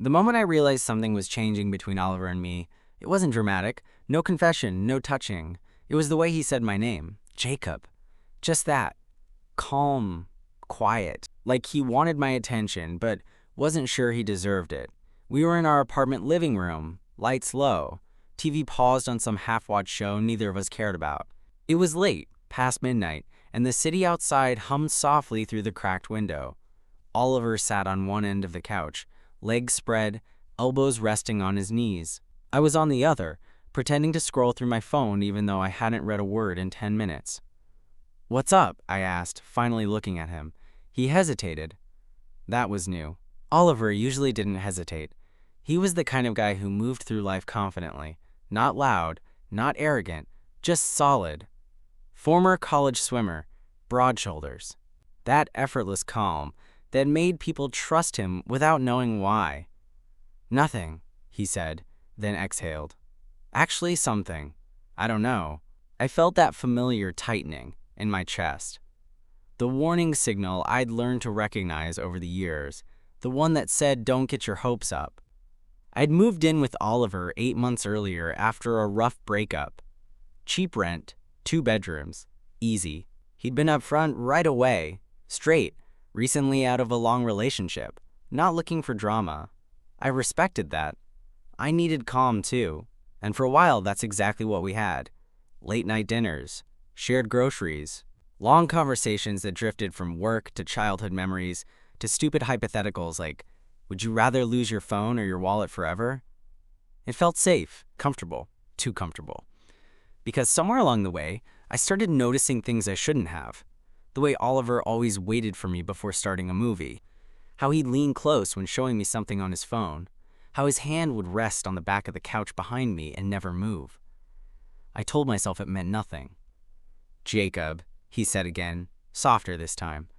The moment I realized something was changing between Oliver and me, it wasn't dramatic. No confession, no touching. It was the way he said my name, Jacob. Just that. Calm, quiet. Like he wanted my attention, but wasn't sure he deserved it. We were in our apartment living room, lights low. TV paused on some half-watched show neither of us cared about. It was late, past midnight, and the city outside hummed softly through the cracked window. Oliver sat on one end of the couch, legs spread, elbows resting on his knees. I was on the other, pretending to scroll through my phone even though I hadn't read a word in 10 minutes. "What's up?" I asked, finally looking at him. He hesitated. That was new. Oliver usually didn't hesitate. He was the kind of guy who moved through life confidently. Not loud, not arrogant, just solid. Former college swimmer, broad shoulders. That effortless calm that made people trust him without knowing why. "Nothing," he said, then exhaled. "Actually, something. I don't know." I felt that familiar tightening in my chest. The warning signal I'd learned to recognize over the years, the one that said don't get your hopes up. I'd moved in with Oliver 8 months earlier after a rough breakup. Cheap rent, 2 bedrooms, easy. He'd been upfront right away, straight, recently out of a long relationship, not looking for drama. I respected that. I needed calm too, and for a while that's exactly what we had. Late-night dinners, shared groceries, long conversations that drifted from work to childhood memories to stupid hypotheticals like, would you rather lose your phone or your wallet forever? It felt safe, comfortable, too comfortable. Because somewhere along the way, I started noticing things I shouldn't have. The way Oliver always waited for me before starting a movie. How he'd lean close when showing me something on his phone. How his hand would rest on the back of the couch behind me and never move. I told myself it meant nothing. "Jacob," he said again, softer this time.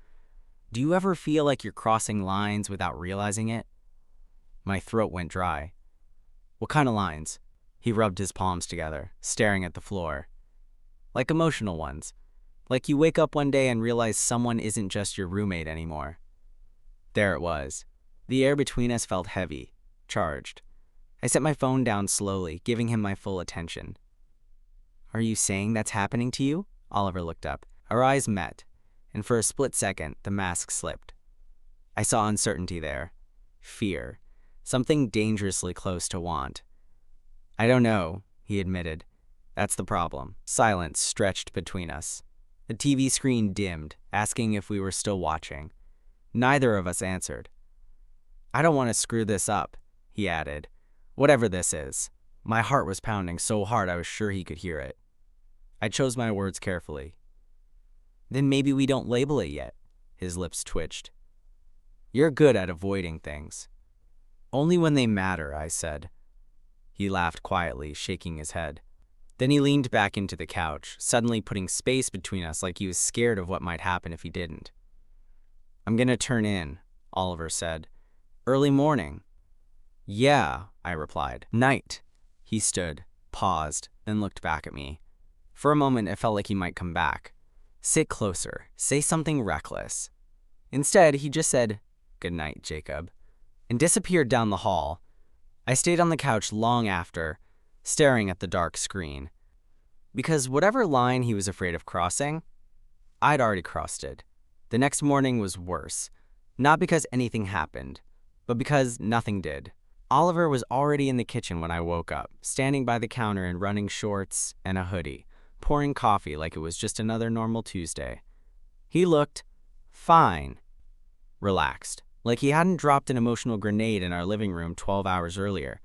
"Do you ever feel like you're crossing lines without realizing it?" My throat went dry. "What kind of lines?" He rubbed his palms together, staring at the floor. "Like emotional ones. Like you wake up one day and realize someone isn't just your roommate anymore." There it was. The air between us felt heavy, charged. I set my phone down slowly, giving him my full attention. "Are you saying that's happening to you?" Oliver looked up. Our eyes met, and for a split second, the mask slipped. I saw uncertainty there. Fear. Something dangerously close to want. "I don't know," he admitted. "That's the problem." Silence stretched between us. The TV screen dimmed, asking if we were still watching. Neither of us answered. "I don't want to screw this up," he added. "Whatever this is." My heart was pounding so hard I was sure he could hear it. I chose my words carefully. "Then maybe we don't label it yet." His lips twitched. "You're good at avoiding things." "Only when they matter," I said. He laughed quietly, shaking his head. Then he leaned back into the couch, suddenly putting space between us like he was scared of what might happen if he didn't. "I'm gonna turn in," Oliver said. "Early morning." "Yeah," I replied. "Night." He stood, paused, then looked back at me. For a moment, it felt like he might come back. Sit closer, say something reckless. Instead, he just said, "Good night, Jacob," and disappeared down the hall. I stayed on the couch long after, staring at the dark screen. Because whatever line he was afraid of crossing, I'd already crossed it. The next morning was worse, not because anything happened, but because nothing did. Oliver was already in the kitchen when I woke up, standing by the counter in running shorts and a hoodie, pouring coffee like it was just another normal Tuesday. He looked fine, relaxed, like he hadn't dropped an emotional grenade in our living room 12 hours earlier.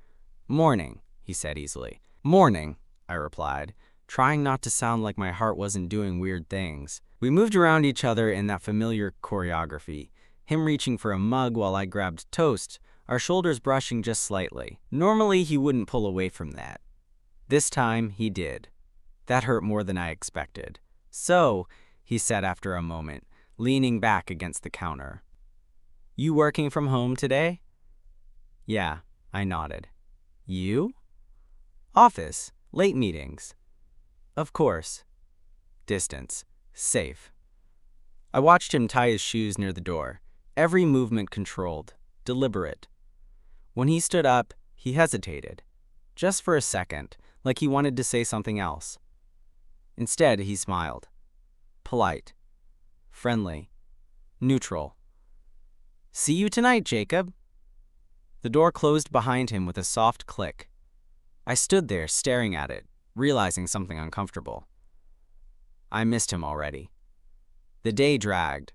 "Morning," he said easily. "Morning," I replied, trying not to sound like my heart wasn't doing weird things. We moved around each other in that familiar choreography, him reaching for a mug while I grabbed toast, our shoulders brushing just slightly. Normally, he wouldn't pull away from that. This time, he did. That hurt more than I expected. "So," he said after a moment, leaning back against the counter. "You working from home today?" "Yeah," I nodded. "You?" "Office, late meetings." "Of course." Distance. Safe. I watched him tie his shoes near the door, every movement controlled, deliberate. When he stood up, he hesitated, just for a second, like he wanted to say something else. Instead, he smiled. Polite, friendly, neutral. "See you tonight, Jacob." The door closed behind him with a soft click. I stood there staring at it, realizing something uncomfortable. I missed him already. The day dragged.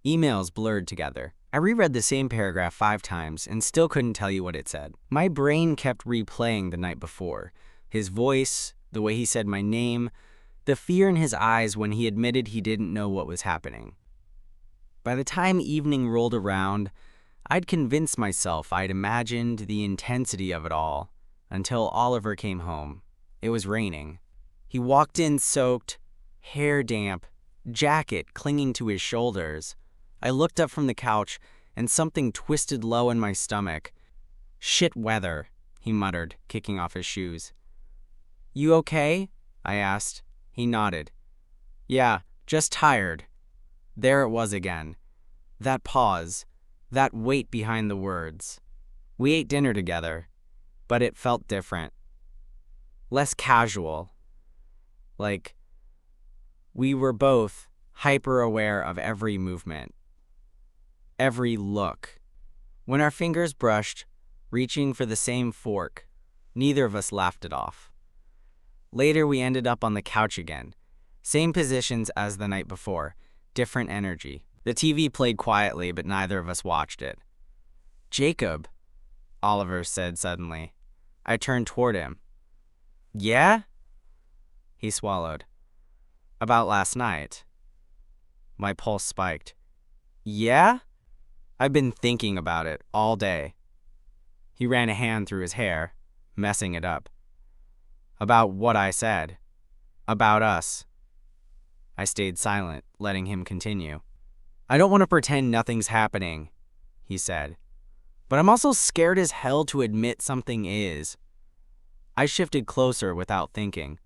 Emails blurred together. I reread the same paragraph 5 times and still couldn't tell you what it said. My brain kept replaying the night before. His voice, the way he said my name, the fear in his eyes when he admitted he didn't know what was happening. By the time evening rolled around, I'd convinced myself I'd imagined the intensity of it all until Oliver came home. It was raining. He walked in soaked, hair damp, jacket clinging to his shoulders. I looked up from the couch and something twisted low in my stomach. "Shit weather," he muttered, kicking off his shoes. "You okay?" I asked. He nodded. "Yeah, just tired." There it was again. That pause, that weight behind the words. We ate dinner together, but it felt different. Less casual. Like, we were both hyper-aware of every movement, every look. When our fingers brushed, reaching for the same fork, neither of us laughed it off. Later, we ended up on the couch again. Same positions as the night before, different energy. The TV played quietly, but neither of us watched it. "Jacob," Oliver said suddenly. I turned toward him. "Yeah?" He swallowed. "About last night." My pulse spiked. "Yeah? I've been thinking about it all day." He ran a hand through his hair, messing it up. "About what I said. About us." I stayed silent, letting him continue. "I don't want to pretend nothing's happening," he said. "But I'm also scared as hell to admit something is." I shifted closer without thinking.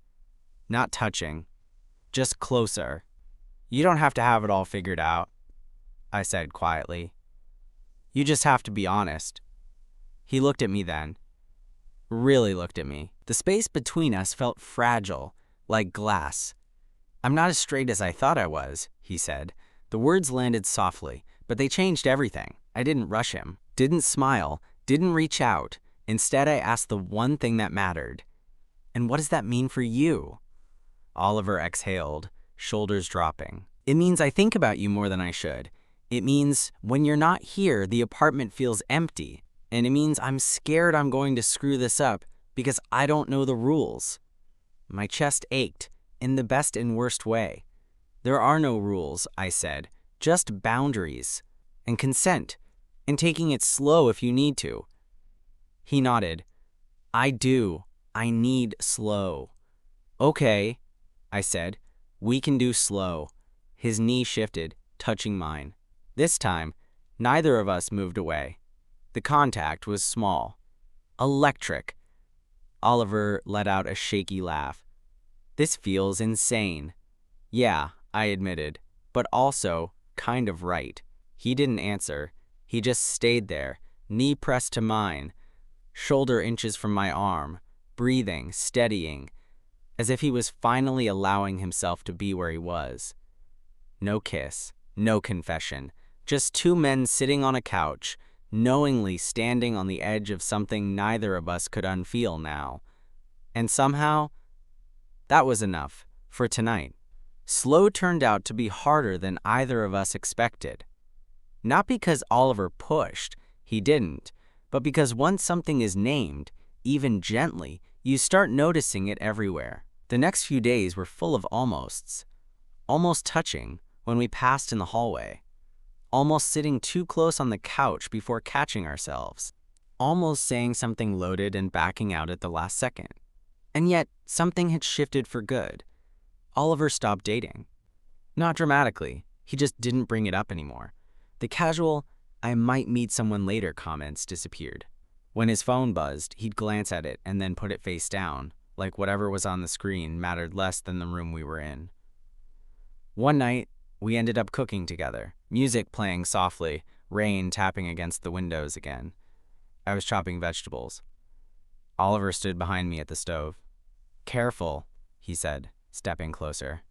Not touching. Just closer. "You don't have to have it all figured out," I said quietly. "You just have to be honest." He looked at me then. Really looked at me. The space between us felt fragile, like glass. "I'm not as straight as I thought I was," he said. The words landed softly, but they changed everything. I didn't rush him, didn't smile, didn't reach out. Instead, I asked the one thing that mattered. "And what does that mean for you?" Oliver exhaled, shoulders dropping. "It means I think about you more than I should. It means when you're not here, the apartment feels empty. And it means I'm scared I'm going to screw this up because I don't know the rules." My chest ached, in the best and worst way. "There are no rules," I said, "just boundaries. And consent. And taking it slow if you need to." He nodded. "I do. I need slow." "Okay," I said. "We can do slow." His knee shifted, touching mine. This time, neither of us moved away. The contact was small. Electric. Oliver let out a shaky laugh. "This feels insane." "Yeah," I admitted, "but also kind of right." He didn't answer. He just stayed there, knee pressed to mine, shoulder inches from my arm, breathing, steadying, as if he was finally allowing himself to be where he was. No kiss, no confession, just two men sitting on a couch, knowingly standing on the edge of something neither of us could unfeel now. And somehow, that was enough for tonight. Slow turned out to be harder than either of us expected. Not because Oliver pushed, he didn't, but because once something is named, even gently, you start noticing it everywhere. The next few days were full of almosts. Almost touching when we passed in the hallway. Almost sitting too close on the couch before catching ourselves. Almost saying something loaded and backing out at the last second. And yet, something had shifted for good. Oliver stopped dating. Not dramatically, he just didn't bring it up anymore. The casual, "I might meet someone later" comments disappeared. When his phone buzzed, he'd glance at it and then put it face down, like whatever was on the screen mattered less than the room we were in. One night, we ended up cooking together, music playing softly, rain tapping against the windows again. I was chopping vegetables. Oliver stood behind me at the stove. Careful, he said, stepping closer.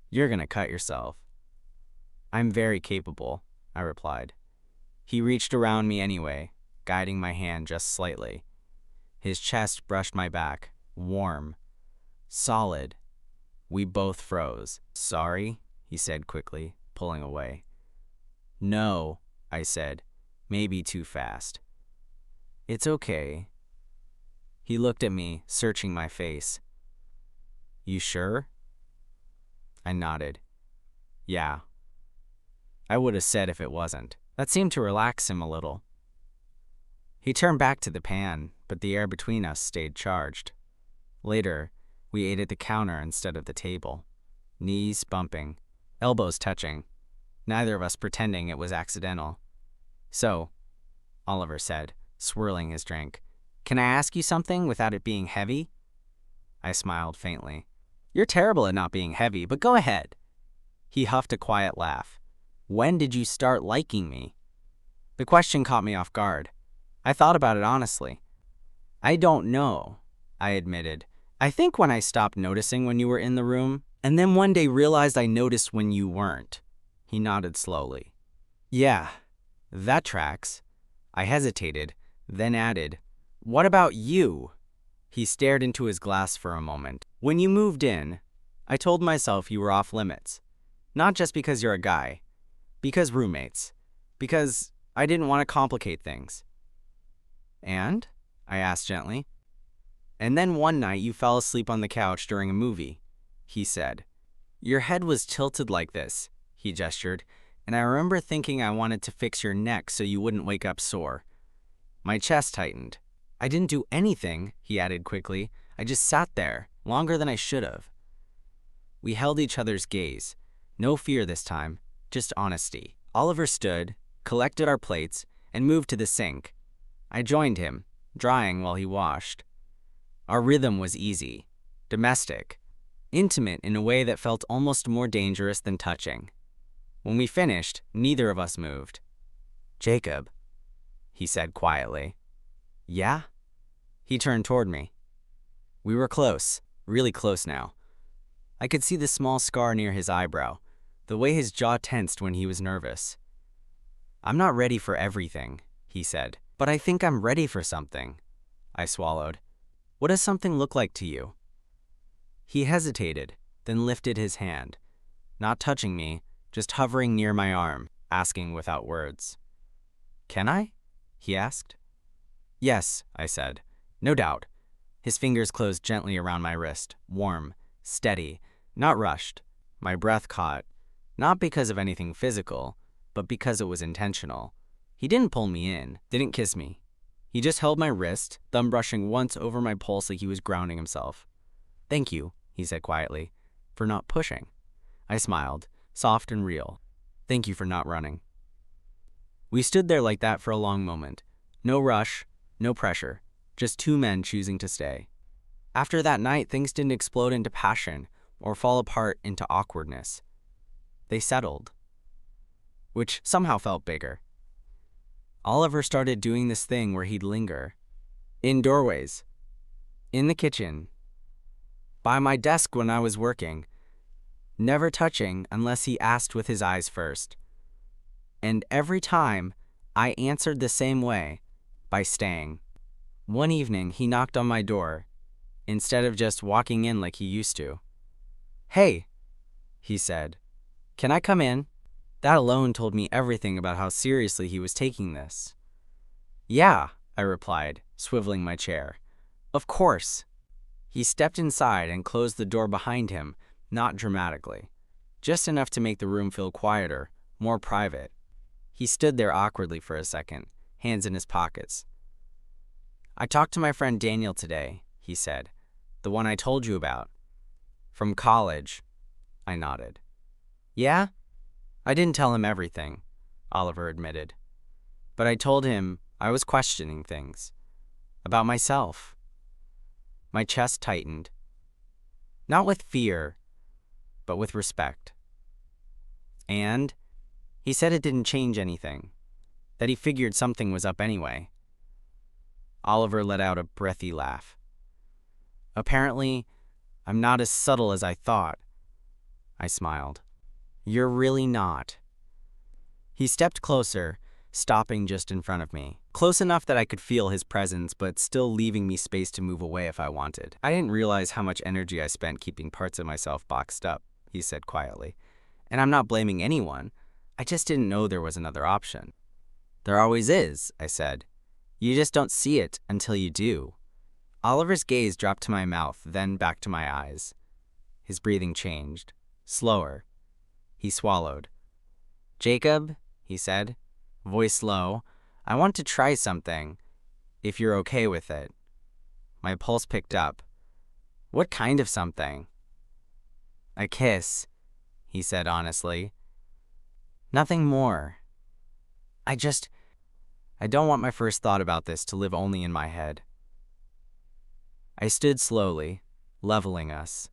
You're gonna cut yourself. I'm very capable, I replied. He reached around me anyway, guiding my hand just slightly. His chest brushed my back, warm, solid. We both froze. Sorry, he said quickly, pulling away. No, I said, maybe too fast. It's okay. He looked at me, searching my face. You sure? I nodded. Yeah. I would have said if it wasn't. That seemed to relax him a little. He turned back to the pan, but the air between us stayed charged. Later, we ate at the counter instead of the table, knees bumping, elbows touching, neither of us pretending it was accidental. So, Oliver said, swirling his drink, can I ask you something without it being heavy? I smiled faintly. You're terrible at not being heavy, but go ahead. He huffed a quiet laugh. When did you start liking me? The question caught me off guard. I thought about it honestly. I don't know, I admitted. I think when I stopped noticing when you were in the room, and then one day realized I noticed when you weren't. He nodded slowly. Yeah, that tracks. I hesitated, then added, what about you? He stared into his glass for a moment. When you moved in, I told myself you were off limits. Not just because you're a guy, because roommates, because I didn't want to complicate things. And? I asked gently. And then one night you fell asleep on the couch during a movie, he said. Your head was tilted like this, he gestured, and I remember thinking I wanted to fix your neck so you wouldn't wake up sore. My chest tightened. I didn't do anything, he added quickly. I just sat there, longer than I should have. We held each other's gaze. No fear this time, just honesty. Oliver stood, collected our plates, and moved to the sink. I joined him, drying while he washed. Our rhythm was easy, domestic, intimate in a way that felt almost more dangerous than touching. When we finished, neither of us moved. Jacob, he said quietly. Yeah? He turned toward me. We were close, really close now. I could see the small scar near his eyebrow, the way his jaw tensed when he was nervous. I'm not ready for everything, he said, but I think I'm ready for something. I swallowed. What does something look like to you? He hesitated, then lifted his hand, not touching me, just hovering near my arm, asking without words. Can I? He asked. Yes, I said. No doubt. His fingers closed gently around my wrist, warm, steady, not rushed. My breath caught, not because of anything physical, but because it was intentional. He didn't pull me in, didn't kiss me. He just held my wrist, thumb brushing once over my pulse like he was grounding himself. Thank you, he said quietly, for not pushing. I smiled, soft and real. Thank you for not running. We stood there like that for a long moment. No rush, no pressure, just two men choosing to stay. After that night, things didn't explode into passion or fall apart into awkwardness. They settled, which somehow felt bigger. Oliver started doing this thing where he'd linger. In doorways, in the kitchen, by my desk when I was working, never touching unless he asked with his eyes first. And every time, I answered the same way, by staying. One evening, he knocked on my door, instead of just walking in like he used to. Hey, he said, can I come in? That alone told me everything about how seriously he was taking this. Yeah, I replied, swiveling my chair. Of course. He stepped inside and closed the door behind him, not dramatically, just enough to make the room feel quieter, more private. He stood there awkwardly for a second, hands in his pockets. I talked to my friend Daniel today, he said, the one I told you about. From college. I nodded. Yeah? I didn't tell him everything, Oliver admitted. But I told him I was questioning things. About myself. My chest tightened. Not with fear, but with respect. And he said it didn't change anything, that he figured something was up anyway. Oliver let out a breathy laugh. Apparently, I'm not as subtle as I thought. I smiled. You're really not. He stepped closer, stopping just in front of me. Close enough that I could feel his presence, but still leaving me space to move away if I wanted. I didn't realize how much energy I spent keeping parts of myself boxed up, he said quietly. And I'm not blaming anyone. I just didn't know there was another option. There always is, I said. You just don't see it until you do. Oliver's gaze dropped to my mouth, then back to my eyes. His breathing changed. Slower. He swallowed. Jacob, he said, voice low, I want to try something, if you're okay with it. My pulse picked up. What kind of something? A kiss, he said honestly. Nothing more. I don't want my first thought about this to live only in my head. I stood slowly, leveling us.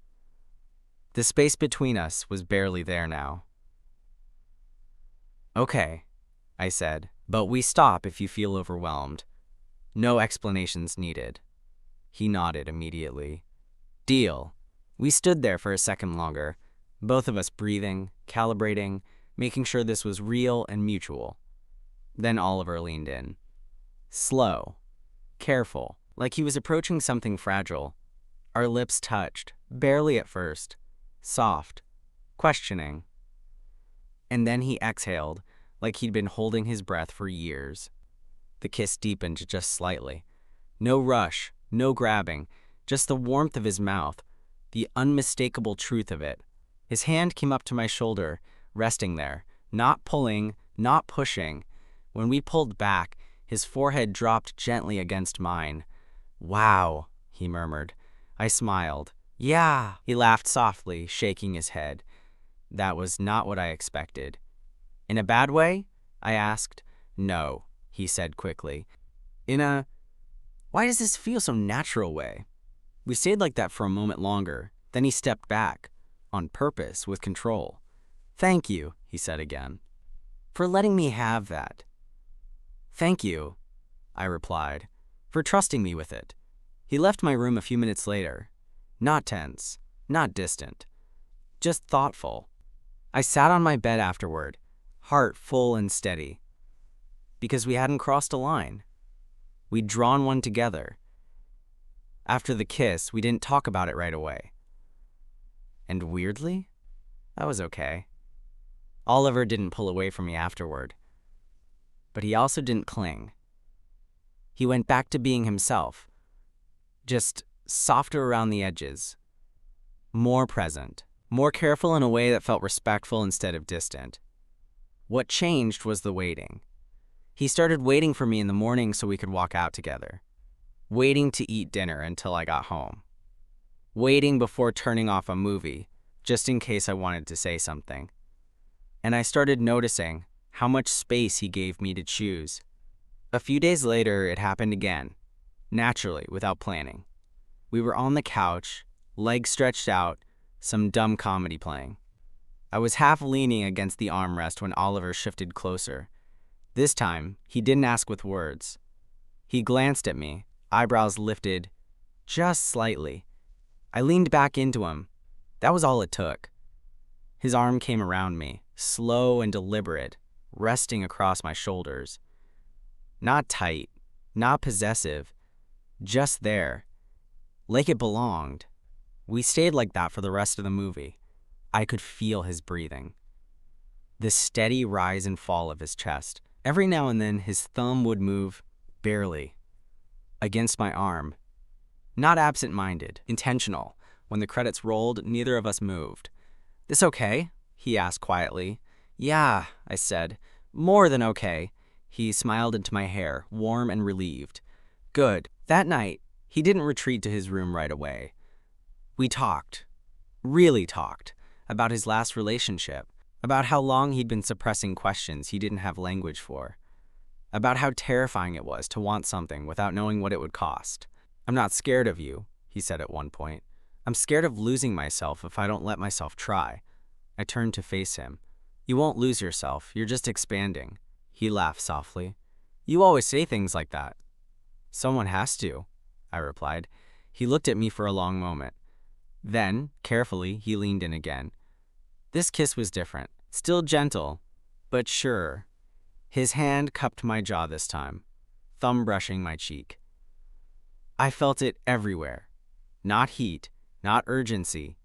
The space between us was barely there now. Okay, I said, but we stop if you feel overwhelmed. No explanations needed. He nodded immediately. Deal. We stood there for a second longer, both of us breathing, calibrating, making sure this was real and mutual. Then Oliver leaned in. Slow, careful, like he was approaching something fragile. Our lips touched, barely at first, soft, questioning. And then he exhaled, like he'd been holding his breath for years. The kiss deepened just slightly. No rush, no grabbing, just the warmth of his mouth, the unmistakable truth of it. His hand came up to my shoulder, resting there, not pulling, not pushing. When we pulled back, his forehead dropped gently against mine. Wow, he murmured. I smiled. Yeah, he laughed softly, shaking his head. That was not what I expected. In a bad way? I asked. No, he said quickly. In a, why does this feel so natural way? We stayed like that for a moment longer. Then he stepped back, on purpose, with control. Thank you, he said again, for letting me have that. Thank you, I replied, for trusting me with it. He left my room a few minutes later. Not tense, not distant, just thoughtful. I sat on my bed afterward, heart full and steady, because we hadn't crossed a line. We'd drawn one together. After the kiss, we didn't talk about it right away. And weirdly, I was okay. Oliver didn't pull away from me afterward, but he also didn't cling. He went back to being himself, just softer around the edges, more present, more careful in a way that felt respectful instead of distant. What changed was the waiting. He started waiting for me in the morning so we could walk out together, waiting to eat dinner until I got home, waiting before turning off a movie, just in case I wanted to say something. And I started noticing how much space he gave me to choose. A few days later, it happened again, naturally, without planning. We were on the couch, legs stretched out, some dumb comedy playing. I was half leaning against the armrest when Oliver shifted closer. This time, he didn't ask with words. He glanced at me, eyebrows lifted, just slightly. I leaned back into him. That was all it took. His arm came around me, slow and deliberate, resting across my shoulders. Not tight, not possessive, just there, like it belonged. We stayed like that for the rest of the movie. I could feel his breathing, the steady rise and fall of his chest. Every now and then, his thumb would move, barely, against my arm. Not absent-minded, intentional. When the credits rolled, neither of us moved. This okay? He asked quietly. Yeah, I said. More than okay. He smiled into my hair, warm and relieved. Good. That night, he didn't retreat to his room right away. We talked, really talked, about his last relationship, about how long he'd been suppressing questions he didn't have language for, about how terrifying it was to want something without knowing what it would cost. I'm not scared of you, he said at one point. I'm scared of losing myself if I don't let myself try. I turned to face him. You won't lose yourself, you're just expanding. He laughed softly. You always say things like that. Someone has to, I replied. He looked at me for a long moment. Then, carefully, he leaned in again. This kiss was different, still gentle, but sure. His hand cupped my jaw this time, thumb brushing my cheek. I felt it everywhere. Not heat, not urgency.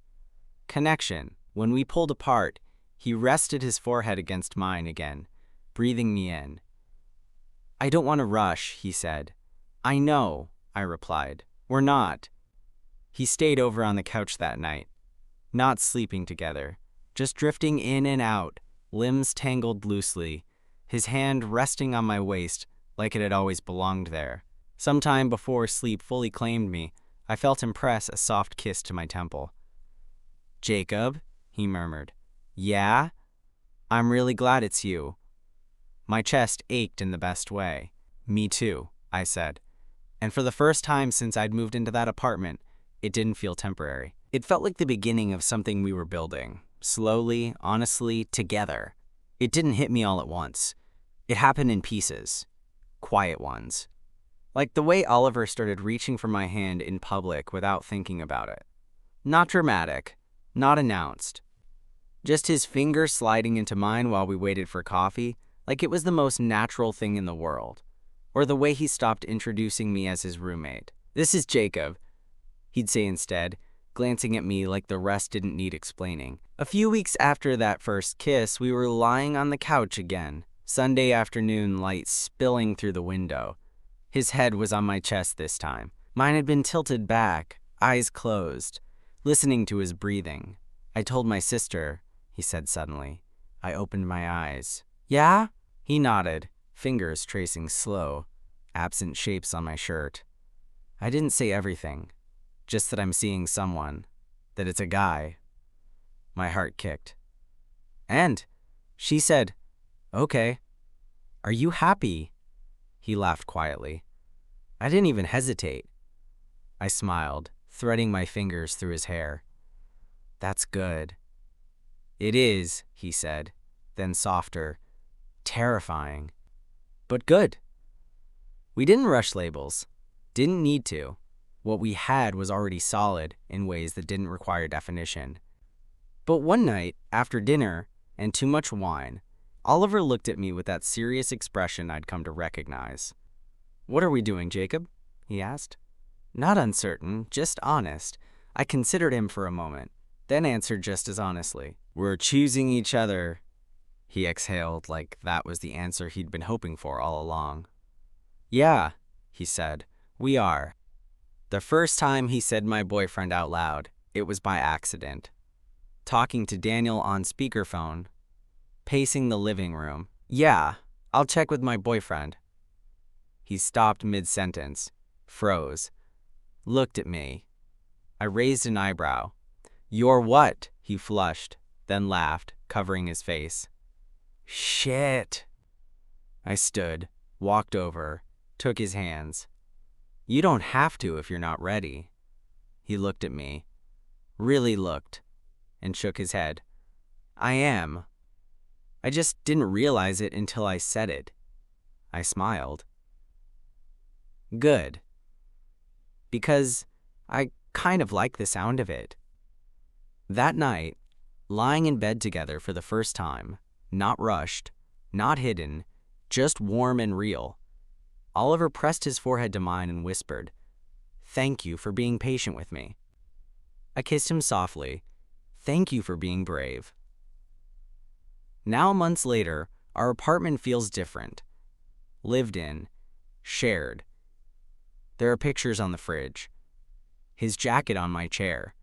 Connection. When we pulled apart, he rested his forehead against mine again, breathing me in. I don't want to rush, he said. I know, I replied. We're not. He stayed over on the couch that night, not sleeping together, just drifting in and out, limbs tangled loosely, his hand resting on my waist like it had always belonged there. Sometime before sleep fully claimed me, I felt him press a soft kiss to my temple. Jacob, he murmured. Yeah? I'm really glad it's you. My chest ached in the best way. Me too, I said. And for the first time since I'd moved into that apartment, it didn't feel temporary. It felt like the beginning of something we were building, slowly, honestly, together. It didn't hit me all at once. It happened in pieces, quiet ones. Like the way Oliver started reaching for my hand in public without thinking about it. Not dramatic, not announced. Just his finger sliding into mine while we waited for coffee, like it was the most natural thing in the world. Or the way he stopped introducing me as his roommate. This is Jacob, he'd say instead, glancing at me like the rest didn't need explaining. A few weeks after that first kiss, we were lying on the couch again, Sunday afternoon light spilling through the window. His head was on my chest this time. Mine had been tilted back, eyes closed, listening to his breathing. I told my sister, he said suddenly. I opened my eyes. Yeah? He nodded, fingers tracing slow, absent shapes on my shirt. I didn't say everything, just that I'm seeing someone, that it's a guy. My heart kicked. And she said, okay. Are you happy? He laughed quietly. I didn't even hesitate. I smiled, threading my fingers through his hair. That's good. It is, he said, then softer, terrifying, but good. We didn't rush labels, didn't need to. What we had was already solid in ways that didn't require definition. But one night, after dinner and too much wine, Oliver looked at me with that serious expression I'd come to recognize. What are we doing, Jacob? He asked. Not uncertain, just honest. I considered him for a moment, then answered just as honestly. We're choosing each other. He exhaled like that was the answer he'd been hoping for all along. Yeah, he said, we are. The first time he said my boyfriend out loud, it was by accident. Talking to Daniel on speakerphone, pacing the living room. Yeah, I'll check with my boyfriend. He stopped mid-sentence, froze, looked at me. I raised an eyebrow. You're what? He flushed, then laughed, covering his face. Shit. I stood, walked over, took his hands. You don't have to if you're not ready. He looked at me, really looked, and shook his head. I am. I just didn't realize it until I said it. I smiled. Good. Because I kind of like the sound of it. That night, lying in bed together for the first time, not rushed, not hidden, just warm and real, Oliver pressed his forehead to mine and whispered, "Thank you for being patient with me." I kissed him softly. Thank you for being brave. Now, months later, our apartment feels different. Lived in, shared. There are pictures on the fridge. His jacket on my chair.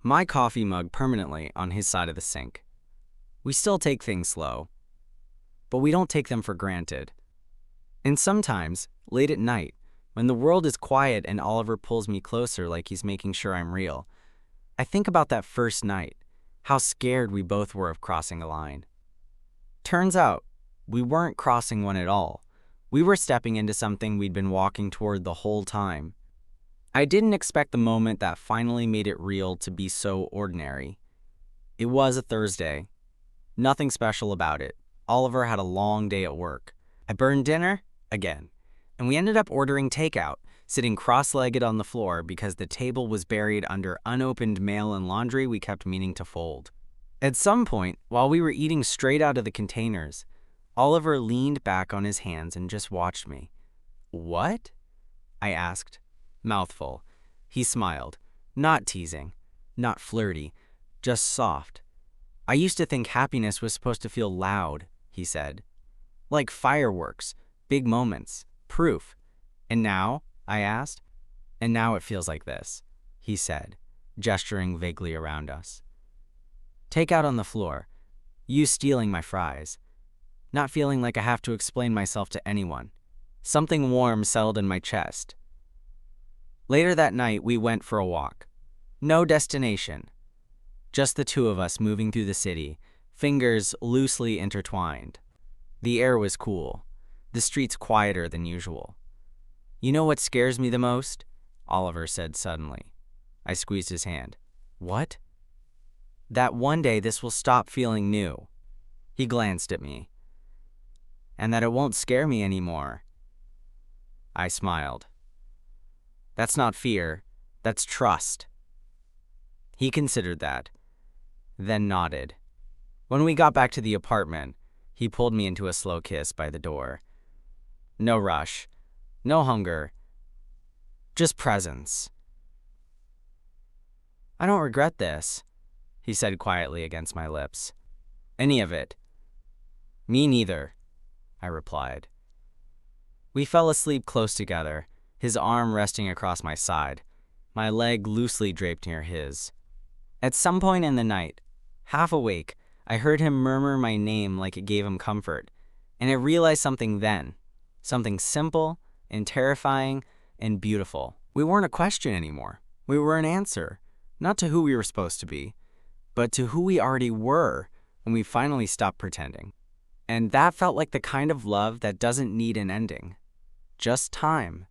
My coffee mug permanently on his side of the sink. We still take things slow, but we don't take them for granted. And sometimes, late at night, when the world is quiet and Oliver pulls me closer like he's making sure I'm real, I think about that first night, how scared we both were of crossing a line. Turns out, we weren't crossing one at all. We were stepping into something we'd been walking toward the whole time. I didn't expect the moment that finally made it real to be so ordinary. It was a Thursday. Nothing special about it. Oliver had a long day at work. I burned dinner? Again. And we ended up ordering takeout, sitting cross-legged on the floor because the table was buried under unopened mail and laundry we kept meaning to fold. At some point, while we were eating straight out of the containers, Oliver leaned back on his hands and just watched me. "What?" I asked, mouthful. He smiled, not teasing, not flirty, just soft. "I used to think happiness was supposed to feel loud," he said. "Like fireworks, big moments, proof. And now?" I asked. "And now it feels like this," he said, gesturing vaguely around us. Takeout on the floor, you stealing my fries. Not feeling like I have to explain myself to anyone. Something warm settled in my chest. Later that night, we went for a walk. No destination. Just the two of us moving through the city, fingers loosely intertwined. The air was cool, the streets quieter than usual. "You know what scares me the most?" Oliver said suddenly. I squeezed his hand. "What?" "That one day this will stop feeling new." He glanced at me. "And that it won't scare me anymore." I smiled. "That's not fear, that's trust." He considered that, then nodded. When we got back to the apartment, he pulled me into a slow kiss by the door. No rush, no hunger, just presence. "I don't regret this," he said quietly against my lips. "Any of it." "Me neither," I replied. We fell asleep close together, his arm resting across my side, my leg loosely draped near his. At some point in the night, half awake, I heard him murmur my name like it gave him comfort, and I realized something then, something simple and terrifying and beautiful. We weren't a question anymore. We were an answer, not to who we were supposed to be, but to who we already were when we finally stopped pretending. And that felt like the kind of love that doesn't need an ending, just time.